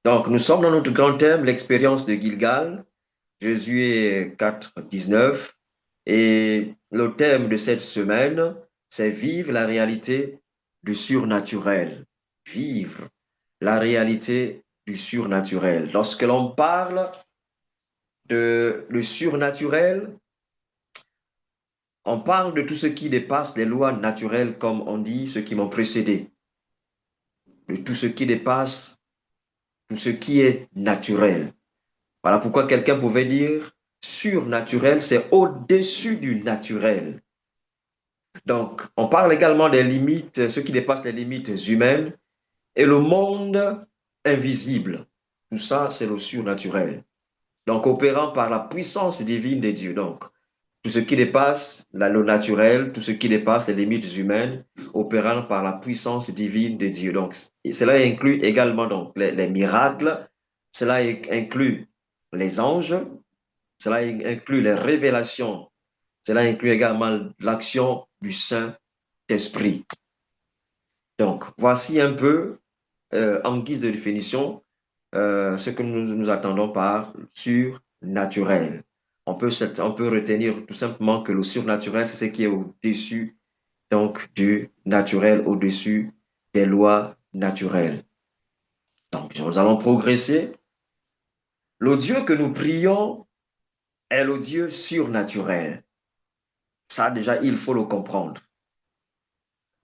Donc, nous sommes dans notre grand thème, l'expérience de Gilgal, Josué 4, 19. Et le thème de cette semaine, c'est vivre la réalité du surnaturel. Vivre la réalité du surnaturel. Lorsque l'on parle de le surnaturel, on parle de tout ce qui dépasse les lois naturelles, comme on dit, ceux qui m'ont précédé. De tout ce qui dépasse, tout ce qui est naturel. Voilà pourquoi quelqu'un pouvait dire surnaturel, c'est au-dessus du naturel. Donc, on parle également des limites, ce qui dépasse les limites humaines et le monde invisible. Tout ça, c'est le surnaturel. Donc, opérant par la puissance divine de Dieu. Donc, tout ce qui dépasse le naturel, tout ce qui dépasse les limites humaines, opérant par la puissance divine de Dieu. Donc, cela inclut également donc, les miracles, cela inclut les anges, cela inclut les révélations, cela inclut également l'action du Saint-Esprit. Donc, voici un peu, en guise de définition, ce que nous attendons par surnaturel. On peut retenir tout simplement que le surnaturel, c'est ce qui est au-dessus donc du naturel, au-dessus des lois naturelles. Donc, nous allons progresser. Le Dieu que nous prions est le Dieu surnaturel. Ça, déjà, il faut le comprendre.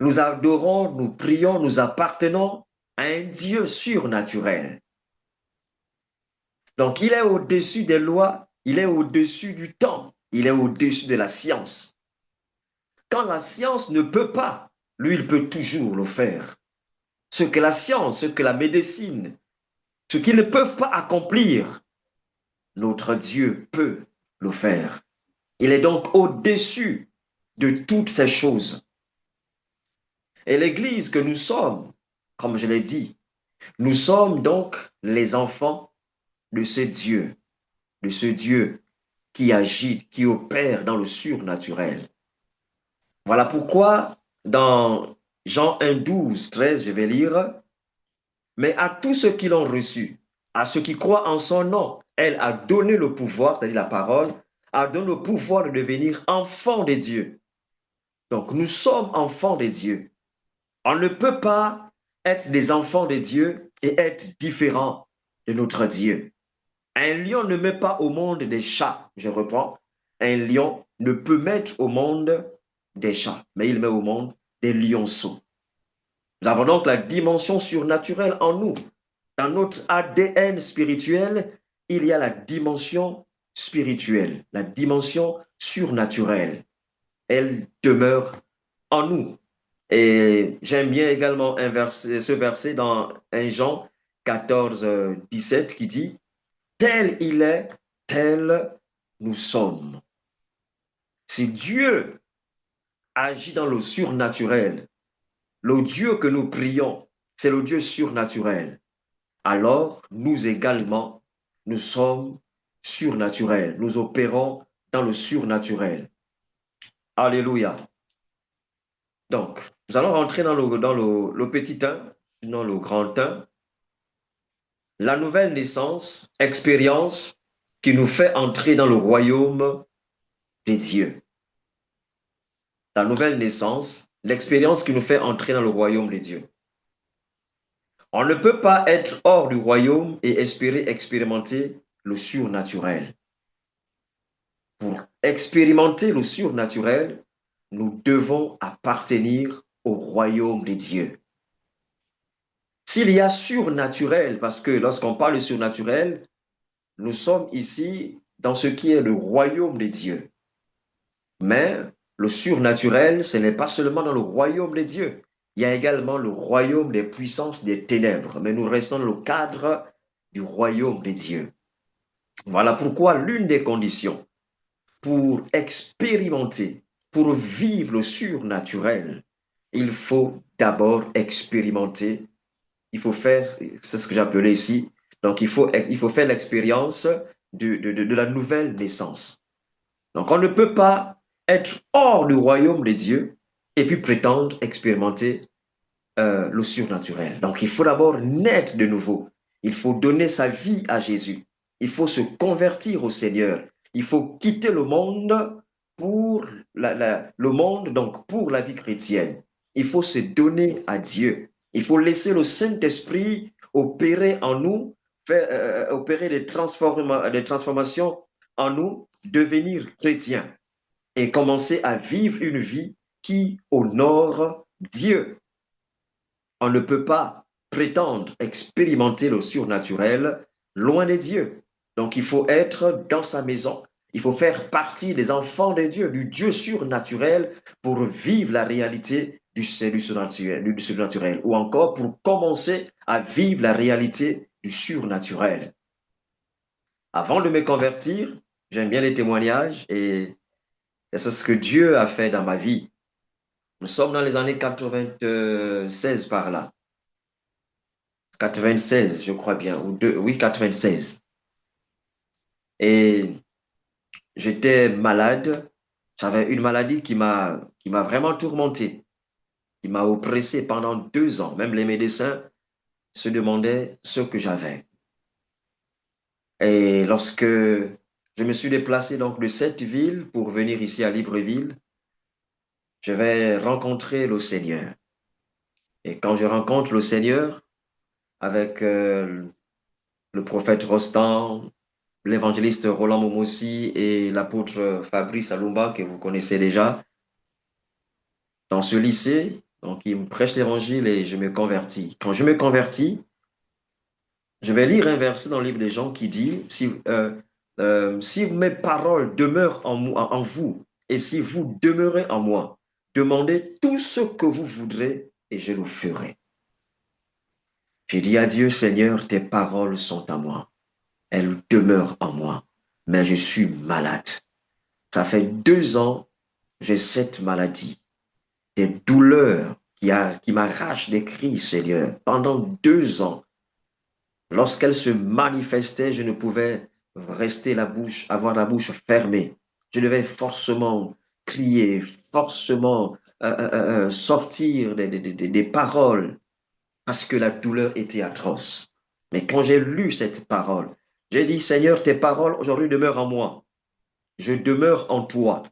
Nous adorons, nous prions, nous appartenons à un Dieu surnaturel. Donc, il est au-dessus des lois, il est au-dessus du temps, il est au-dessus de la science. Quand la science ne peut pas, lui, il peut toujours le faire. Ce que la science, ce que la médecine, ce qu'ils ne peuvent pas accomplir, notre Dieu peut le faire. Il est donc au-dessus de toutes ces choses. Et l'Église que nous sommes, comme je l'ai dit, nous sommes donc les enfants de ce Dieu qui agit, qui opère dans le surnaturel. Voilà pourquoi dans Jean 1, 12, 13, je vais lire, mais à tous ceux qui l'ont reçu, à ceux qui croient en son nom, elle a donné le pouvoir, c'est-à-dire la parole, a donné le pouvoir de devenir enfants de Dieu. Donc nous sommes enfants de Dieu. On ne peut pas être des enfants de Dieu et être différent de notre Dieu. Un lion ne met pas au monde des chats, je reprends. Un lion ne peut mettre au monde des chats, mais il met au monde des lionceaux. Nous avons donc la dimension surnaturelle en nous. Dans notre ADN spirituel, il y a la dimension spirituelle, la dimension surnaturelle. Elle demeure en nous. Et j'aime bien également ce verset dans 1 Jean 14, 17 qui dit, tel il est, tel nous sommes. Si Dieu agit dans le surnaturel, le Dieu que nous prions, c'est le Dieu surnaturel, alors nous également, nous sommes surnaturels. Nous opérons dans le surnaturel. Alléluia. Donc, nous allons rentrer dans le petit 1, dans le grand 1. La nouvelle naissance, expérience qui nous fait entrer dans le royaume des dieux. La nouvelle naissance, l'expérience qui nous fait entrer dans le royaume des dieux. On ne peut pas être hors du royaume et espérer expérimenter le surnaturel. Pour expérimenter le surnaturel, nous devons appartenir au royaume des dieux. S'il y a surnaturel, parce que lorsqu'on parle de surnaturel, nous sommes ici dans ce qui est le royaume des dieux. Mais le surnaturel, ce n'est pas seulement dans le royaume des dieux. Il y a également le royaume des puissances des ténèbres. Mais nous restons dans le cadre du royaume des dieux. Voilà pourquoi l'une des conditions pour expérimenter, pour vivre le surnaturel, il faut d'abord expérimenter. Il faut faire, c'est ce que j'appelais ici, donc il faut faire l'expérience de la nouvelle naissance. Donc on ne peut pas être hors du royaume des dieux et puis prétendre expérimenter le surnaturel. Donc il faut d'abord naître de nouveau. Il faut donner sa vie à Jésus. Il faut se convertir au Seigneur. Il faut quitter le monde pour le monde, donc pour la vie chrétienne. Il faut se donner à Dieu. Il faut laisser le Saint-Esprit opérer en nous, faire, opérer des transformations en nous, devenir chrétiens et commencer à vivre une vie qui honore Dieu. On ne peut pas prétendre expérimenter le surnaturel loin de Dieu. Donc il faut être dans sa maison. Il faut faire partie des enfants de Dieu, du Dieu surnaturel, pour vivre la réalité du surnaturel, ou encore pour commencer à vivre la réalité du surnaturel. Avant de me convertir, j'aime bien les témoignages et c'est ce que Dieu a fait dans ma vie. Nous sommes dans les années 96 par là. 96, je crois bien, oui, 96. Et j'étais malade. J'avais une maladie qui m'a vraiment tourmenté, qui m'a oppressé pendant 2 ans. Même les médecins se demandaient ce que j'avais. Et lorsque je me suis déplacé donc de cette ville pour venir ici à Libreville, je vais rencontrer le Seigneur. Et quand je rencontre le Seigneur avec le prophète Rostand, l'évangéliste Roland Momossi et l'apôtre Fabrice Alumba, que vous connaissez déjà, dans ce lycée. Donc, ils me prêchent l'évangile et je me convertis. Quand je me convertis, je vais lire un verset dans le livre des gens qui dit, si mes paroles demeurent en vous et si vous demeurez en moi, demandez tout ce que vous voudrez et je le ferai. J'ai dit à Dieu, Seigneur, tes paroles sont à moi. Elles demeurent en moi, mais je suis malade. Ça fait 2 ans, j'ai cette maladie, des douleurs qui m'arrachent des cris, Seigneur. Pendant 2 ans, lorsqu'elles se manifestaient, je ne pouvais avoir la bouche fermée. Je devais forcément crier, forcément sortir des paroles parce que la douleur était atroce. Mais quand j'ai lu cette parole, j'ai dit, Seigneur, tes paroles aujourd'hui demeurent en moi. Je demeure en toi.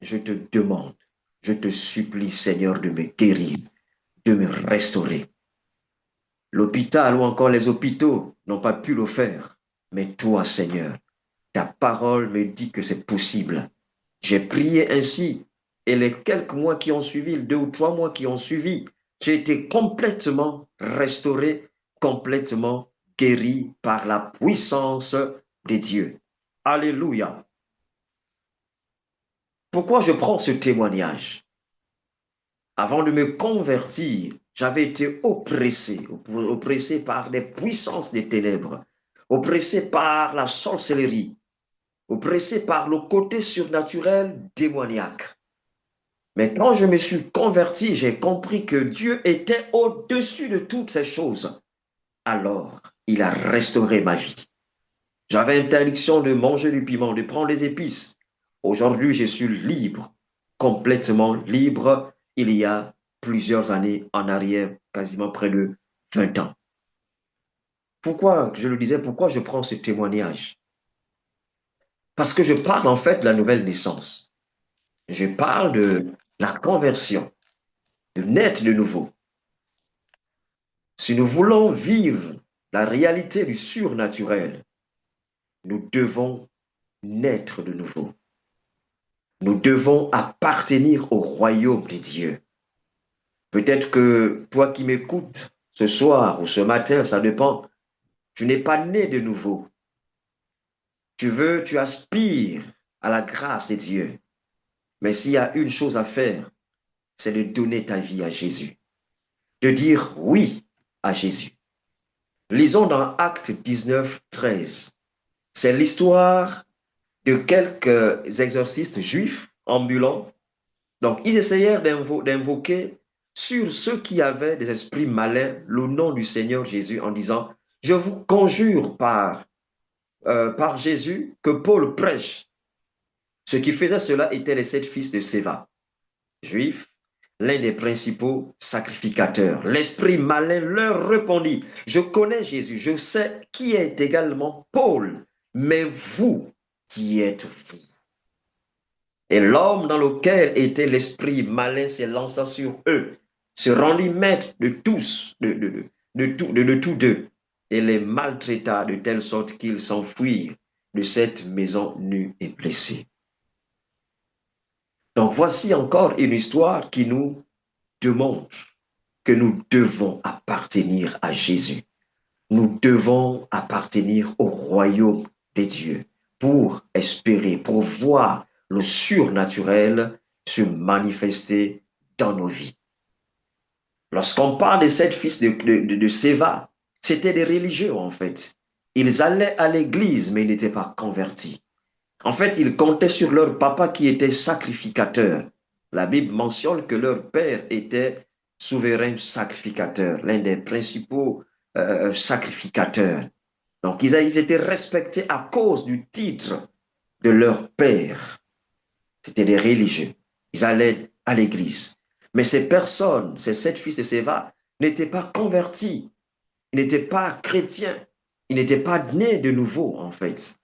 Je te demande, je te supplie, Seigneur, de me guérir, de me restaurer. L'hôpital ou encore les hôpitaux n'ont pas pu le faire. Mais toi, Seigneur, ta parole me dit que c'est possible. J'ai prié ainsi et les quelques mois qui ont suivi, 2 ou 3 mois qui ont suivi, j'ai été complètement restauré, complètement guéri par la puissance de Dieu. Alléluia. Pourquoi je prends ce témoignage? Avant de me convertir, j'avais été oppressé par les puissances des ténèbres, oppressé par la sorcellerie, oppressé par le côté surnaturel démoniaque. Mais quand je me suis converti, j'ai compris que Dieu était au-dessus de toutes ces choses. Alors, il a restauré ma vie. J'avais interdiction de manger du piment, de prendre des épices. Aujourd'hui, je suis libre, complètement libre. Il y a plusieurs années en arrière, quasiment près de 20 ans. Pourquoi, je le disais, pourquoi je prends ce témoignage? Parce que je parle en fait de la nouvelle naissance. Je parle de la conversion, de naître de nouveau. Si nous voulons vivre la réalité du surnaturel, nous devons naître de nouveau. Nous devons appartenir au royaume de Dieu. Peut-être que toi qui m'écoutes ce soir ou ce matin, ça dépend, tu n'es pas né de nouveau. Tu aspires à la grâce de Dieu. Mais s'il y a une chose à faire, c'est de donner ta vie à Jésus. De dire oui à Jésus. Lisons dans Actes 19, 13. C'est l'histoire de quelques exorcistes juifs ambulants. Donc, ils essayèrent d'invoquer sur ceux qui avaient des esprits malins le nom du Seigneur Jésus en disant, je vous conjure par Jésus que Paul prêche. Ce qui faisait cela étaient les 7 fils de Séva, juifs. l'un des principaux sacrificateurs. L'esprit malin leur répondit, je connais Jésus, je sais qui est également Paul, mais vous, qui êtes-vous? Et l'homme dans lequel était l'esprit malin s'élança sur eux, se rendit maître de tous, de tous deux, et les maltraita de telle sorte qu'ils s'enfuirent de cette maison nue et blessée. Donc voici encore une histoire qui nous démontre que nous devons appartenir à Jésus. Nous devons appartenir au royaume des dieux pour espérer, pour voir le surnaturel se manifester dans nos vies. Lorsqu'on parle de sept fils de Séva, c'était des religieux en fait. Ils allaient à l'église, mais ils n'étaient pas convertis. En fait, ils comptaient sur leur papa qui était sacrificateur. La Bible mentionne que leur père était souverain sacrificateur, l'un des principaux sacrificateurs. Donc, ils étaient respectés à cause du titre de leur père. C'était des religieux. Ils allaient à l'église. Mais ces personnes, ces sept fils de Séva, n'étaient pas convertis. Ils n'étaient pas chrétiens. Ils n'étaient pas nés de nouveau, en fait.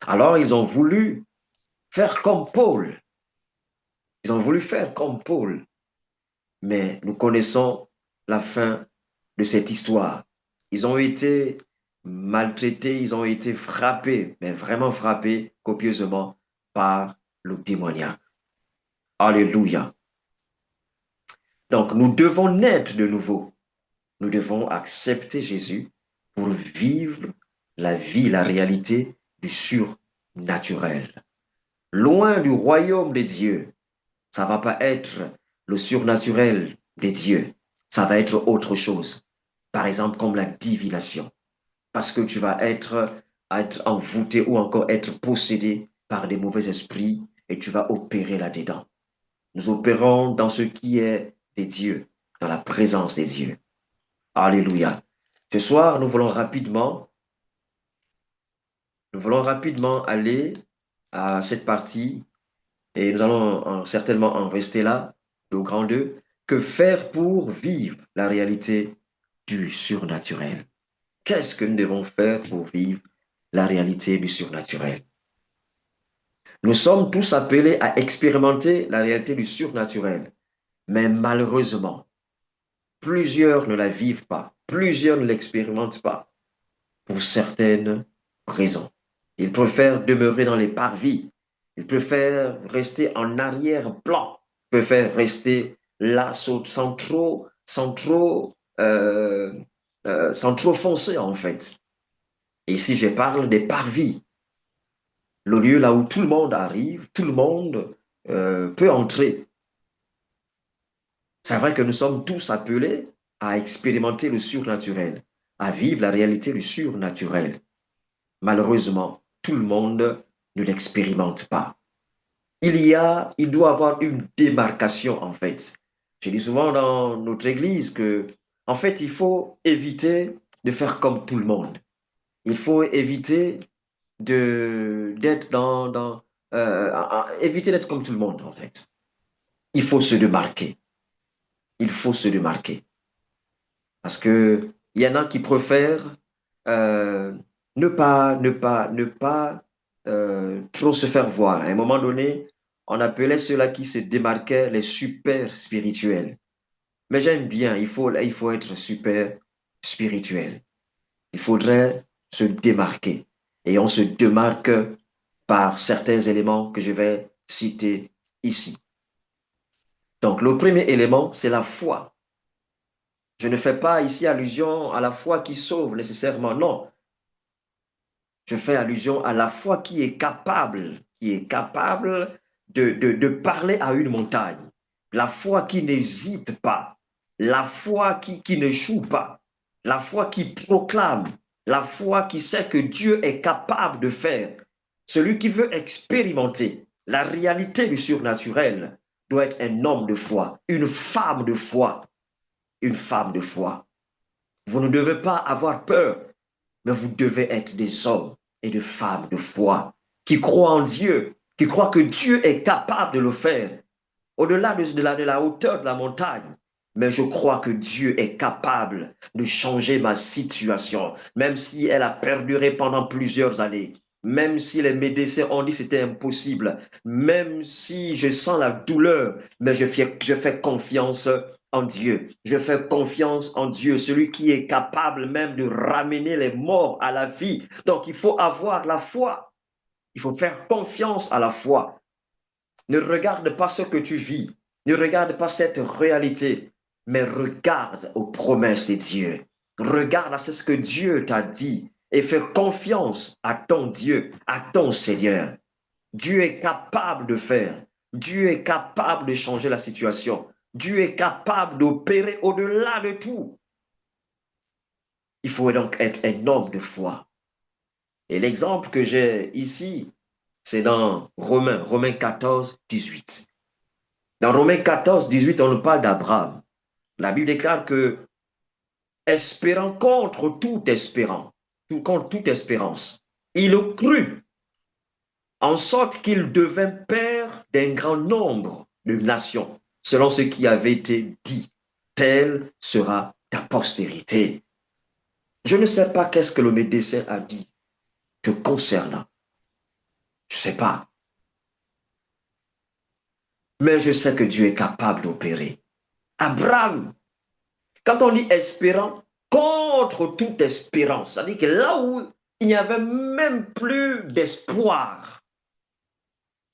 Alors, ils ont voulu faire comme Paul. Ils ont voulu faire comme Paul. Mais nous connaissons la fin de cette histoire. Ils ont été maltraités, ils ont été frappés, mais vraiment frappés copieusement par le démoniaque. Alléluia. Donc, nous devons naître de nouveau. Nous devons accepter Jésus pour vivre la vie, la réalité du surnaturel. Loin du royaume des dieux, ça ne va pas être le surnaturel des dieux. Ça va être autre chose. Par exemple, comme la divination. Parce que tu vas être envoûté ou encore être possédé par des mauvais esprits et tu vas opérer là-dedans. Nous opérons dans ce qui est des dieux, dans la présence des dieux. Alléluia. Ce soir, nous voulons rapidement aller à cette partie et nous allons certainement en rester là, au grand 2. Que faire pour vivre la réalité du surnaturel? Qu'est-ce que nous devons faire pour vivre la réalité du surnaturel? Nous sommes tous appelés à expérimenter la réalité du surnaturel, mais malheureusement, plusieurs ne la vivent pas, plusieurs ne l'expérimentent pas, pour certaines raisons. Ils préfèrent demeurer dans les parvis, ils préfèrent rester en arrière-plan, ils préfèrent rester là sans trop foncer en fait. Et ici, je parle des parvis, le lieu là où tout le monde arrive, tout le monde peut entrer. C'est vrai que nous sommes tous appelés à expérimenter le surnaturel, à vivre la réalité du surnaturel. Malheureusement, tout le monde ne l'expérimente pas. Il doit avoir une démarcation en fait. Je dis souvent dans notre église que, en fait, il faut éviter de faire comme tout le monde. Il faut éviter éviter d'être comme tout le monde en fait. Il faut se démarquer. Il faut se démarquer. Parce que il y en a qui préfèrent ne pas trop se faire voir. À un moment donné, on appelait ceux-là qui se démarquaient les super spirituels. Mais j'aime bien, il faut être super spirituel. Il faudrait se démarquer. Et on se démarque par certains éléments que je vais citer ici. Donc, le premier élément, c'est la foi. Je ne fais pas ici allusion à la foi qui sauve nécessairement, non. Je fais allusion à la foi qui est capable de parler à une montagne. La foi qui n'hésite pas. La foi qui n'échoue pas. La foi qui proclame. La foi qui sait que Dieu est capable de faire. Celui qui veut expérimenter la réalité du surnaturel doit être un homme de foi, une femme de foi. Une femme de foi. Vous ne devez pas avoir peur, mais vous devez être des hommes et des femmes de foi qui croient en Dieu, qui croient que Dieu est capable de le faire. au-delà de la hauteur de la montagne. Mais je crois que Dieu est capable de changer ma situation, même si elle a perduré pendant plusieurs années, même si les médecins ont dit que c'était impossible, même si je sens la douleur, mais je fais confiance en Dieu. Je fais confiance en Dieu, celui qui est capable même de ramener les morts à la vie. Donc il faut avoir la foi. Il faut faire confiance à la foi. Ne regarde pas ce que tu vis. Ne regarde pas cette réalité, mais regarde aux promesses de Dieu. Regarde à ce que Dieu t'a dit et fais confiance à ton Dieu, à ton Seigneur. Dieu est capable de faire. Dieu est capable de changer la situation. Dieu est capable d'opérer au-delà de tout. Il faut donc être un homme de foi. Et l'exemple que j'ai ici, c'est dans Romains 14, 18. Dans Romains 14, 18, on nous parle d'Abraham. La Bible déclare que, espérant contre toute espérance, contre toute espérance, il crut, en sorte qu'il devint père d'un grand nombre de nations, selon ce qui avait été dit. Telle sera ta postérité. Je ne sais pas qu'est-ce que le médecin a dit te concernant. Je ne sais pas. Mais je sais que Dieu est capable d'opérer. Abraham, quand on dit espérant, contre toute espérance, c'est-à-dire que là où il n'y avait même plus d'espoir,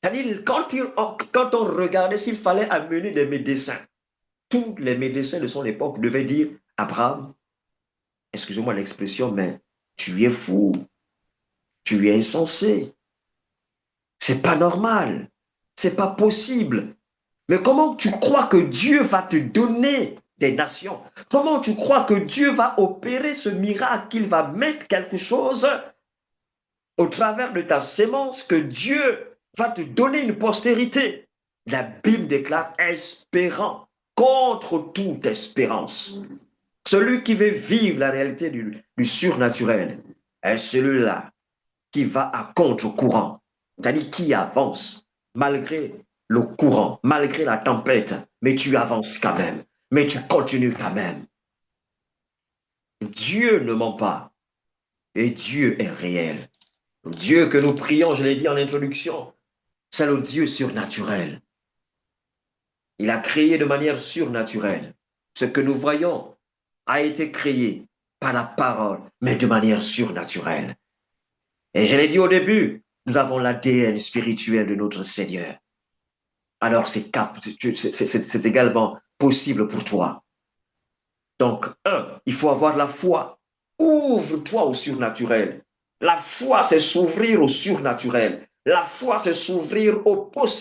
c'est-à-dire quand on regardait s'il fallait amener des médecins, tous les médecins de son époque devaient dire, Abraham, excusez-moi l'expression, mais tu es fou, tu es insensé, c'est pas normal, c'est pas possible. Mais comment tu crois que Dieu va te donner des nations? Comment tu crois que Dieu va opérer ce miracle, qu'il va mettre quelque chose au travers de ta sémence, que Dieu va te donner une postérité? La Bible déclare espérant contre toute espérance. Celui qui veut vivre la réalité du surnaturel est celui-là qui va à contre-courant, c'est-à-dire qui avance malgré le courant, malgré la tempête, mais tu avances quand même, mais tu continues quand même. Dieu ne ment pas et Dieu est réel. Le Dieu que nous prions, je l'ai dit en introduction, c'est le Dieu surnaturel. Il a créé de manière surnaturelle. Ce que nous voyons a été créé par la parole, mais de manière surnaturelle. Et je l'ai dit au début, nous avons l'ADN spirituel de notre Seigneur. Alors c'est également possible pour toi. Donc, il faut avoir la foi. Ouvre-toi au surnaturel. La foi, c'est s'ouvrir au surnaturel. La foi, c'est s'ouvrir aux possibilités.